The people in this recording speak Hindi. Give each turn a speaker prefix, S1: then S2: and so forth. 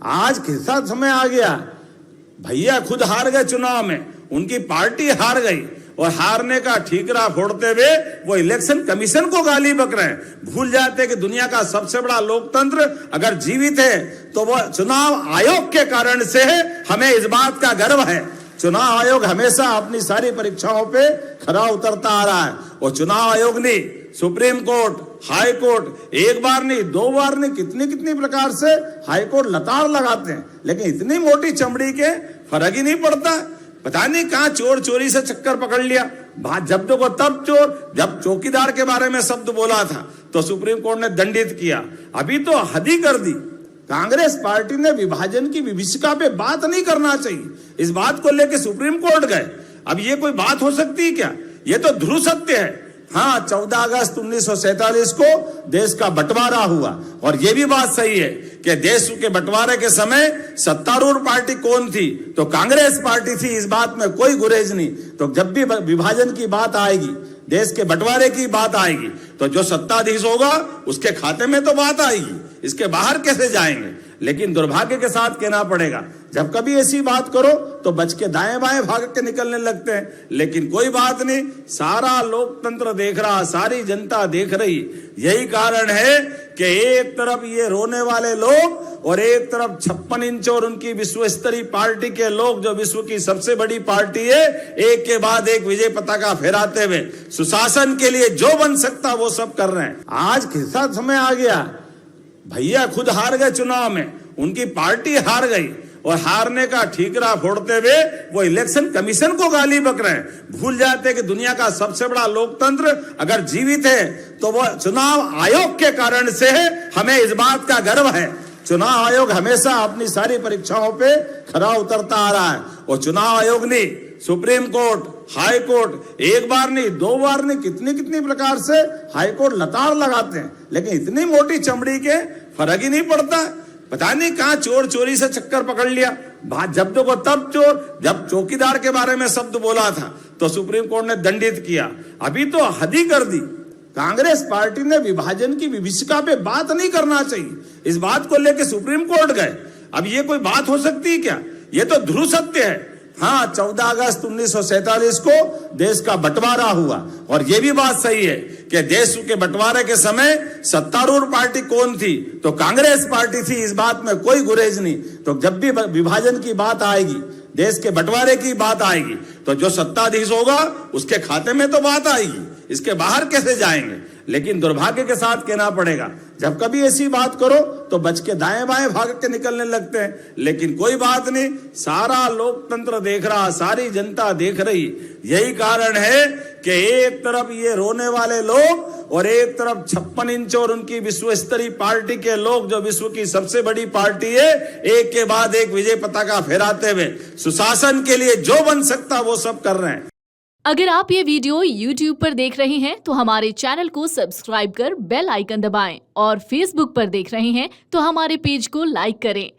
S1: आज कैसा समय आ गया, भैया खुद हार गए चुनाव में, उनकी पार्टी हार गई और हारने का ठीकरा फोड़ते हुए वो इलेक्शन कमीशन को गाली बक रहे हैं। भूल जाते हैं कि दुनिया का सबसे बड़ा लोकतंत्र अगर जीवित है तो वो चुनाव आयोग के कारण से है। हमें इस बात का गर्व है, चुनाव आयोग हमेशा अपनी सारी परीक्षाओं पे खरा उतरता आ रहा है। और चुनाव आयोग ने सुप्रीम कोर्ट, हाई कोर्ट, एक बार नहीं दो बार नहीं, कितनी प्रकार से हाई कोर्ट लताड़ लगाते हैं, लेकिन इतनी मोटी चमड़ी के फर्क ही नहीं पड़ता। पता नहीं कहां चोर चोरी से चक्कर पकड़ लिया। जब देखो तब चोर, जब चौकीदार के बारे में शब्द बोला था तो सुप्रीम कोर्ट ने दंडित किया। अभी तो हद ही कर दी। कांग्रेस पार्टी ने विभाजन की विभीषिका पे बात नहीं करना चाहिए, इस बात को लेकर सुप्रीम कोर्ट गए। अब ये कोई बात हो सकती है क्या? ये तो ध्रुव सत्य है। हाँ, 14 अगस्त 1947 को देश का बंटवारा हुआ और ये भी बात सही है कि देश के बंटवारे के समय सत्तारूढ़ पार्टी कौन थी तो कांग्रेस पार्टी थी। इस बात में कोई गुरेज नहीं। तो जब भी विभाजन की बात आएगी, देश के बंटवारे की बात आएगी, तो जो सत्ताधीश होगा उसके खाते में तो बात आएगी, इसके बाहर कैसे जाएंगे। लेकिन दुर्भाग्य के साथ कहना पड़ेगा, जब कभी ऐसी बात करो तो बच के दाएं बाएं भाग के निकलने लगते हैं। लेकिन कोई बात नहीं, सारा लोकतंत्र देख रहा, सारी जनता देख रही। यही कारण है कि एक तरफ ये रोने वाले लोग और एक तरफ 56 इंच और उनकी विश्व स्तरीय पार्टी के लोग, जो विश्व की सबसे बड़ी पार्टी है, एक के बाद एक विजय पताका फहराते हुए सुशासन के लिए जो बन सकता वो सब कर रहे हैं। आज कैसा समय आ गया, भैया खुद हार गए चुनाव में, उनकी पार्टी हार गई और हारने का ठीकरा फोड़ते हुए वो इलेक्शन कमीशन को गाली बक रहे हैं। भूल जाते हैं कि दुनिया का सबसे बड़ा लोकतंत्र अगर जीवित है तो वो चुनाव आयोग के कारण से है। हमें इस बात का गर्व है, चुनाव आयोग हमेशा अपनी सारी परीक्षाओं पे खरा उतरता आ रहा है। और चुनाव आयोग ने सुप्रीम कोर्ट, हाई कोर्ट, एक बार नहीं दो बार नहीं, कितनी प्रकार से हाई कोर्ट लताड़ लगाते हैं, लेकिन इतनी मोटी चमड़ी के फर्क ही नहीं पड़ता। पता नहीं कहां चोर चोरी से चक्कर पकड़ लिया। जब देखो तब चोर, जब चौकीदार के बारे में शब्द बोला था तो सुप्रीम कोर्ट ने दंडित किया। अभी तो हद ही कर दी। कांग्रेस पार्टी ने विभाजन की विभीषिका पे बात नहीं करना चाहिए, इस बात को लेकर सुप्रीम कोर्ट गए। अब ये कोई बात हो सकती है क्या? ये तो ध्रुव सत्य है। हाँ, 14 अगस्त 1947 को देश का बंटवारा हुआ और ये भी बात सही है कि देश के बंटवारे के समय सत्तारूढ़ पार्टी कौन थी तो कांग्रेस पार्टी थी। इस बात में कोई गुरेज नहीं। तो जब भी विभाजन की बात आएगी, देश के बंटवारे की बात आएगी, तो जो सत्ताधीश होगा उसके खाते में तो बात आएगी, इसके बाहर कैसे जाएंगे। लेकिन दुर्भाग्य के साथ कहना पड़ेगा, जब कभी ऐसी बात करो तो बच के दाएं बाएं भाग के निकलने लगते हैं। लेकिन कोई बात नहीं, सारा लोकतंत्र देख रहा, सारी जनता देख रही। यही कारण है कि एक तरफ ये रोने वाले लोग और एक तरफ 56 इंच और उनकी विश्व स्तरीय पार्टी के लोग, जो विश्व की सबसे बड़ी पार्टी है, एक के बाद एक विजय पताका फहराते हुए सुशासन के लिए जो बन सकता वो सब कर रहे हैं।
S2: अगर आप ये वीडियो YouTube पर देख रहे हैं तो हमारे चैनल को सब्सक्राइब कर बेल आइकन दबाएं और Facebook पर देख रहे हैं तो हमारे पेज को लाइक करें।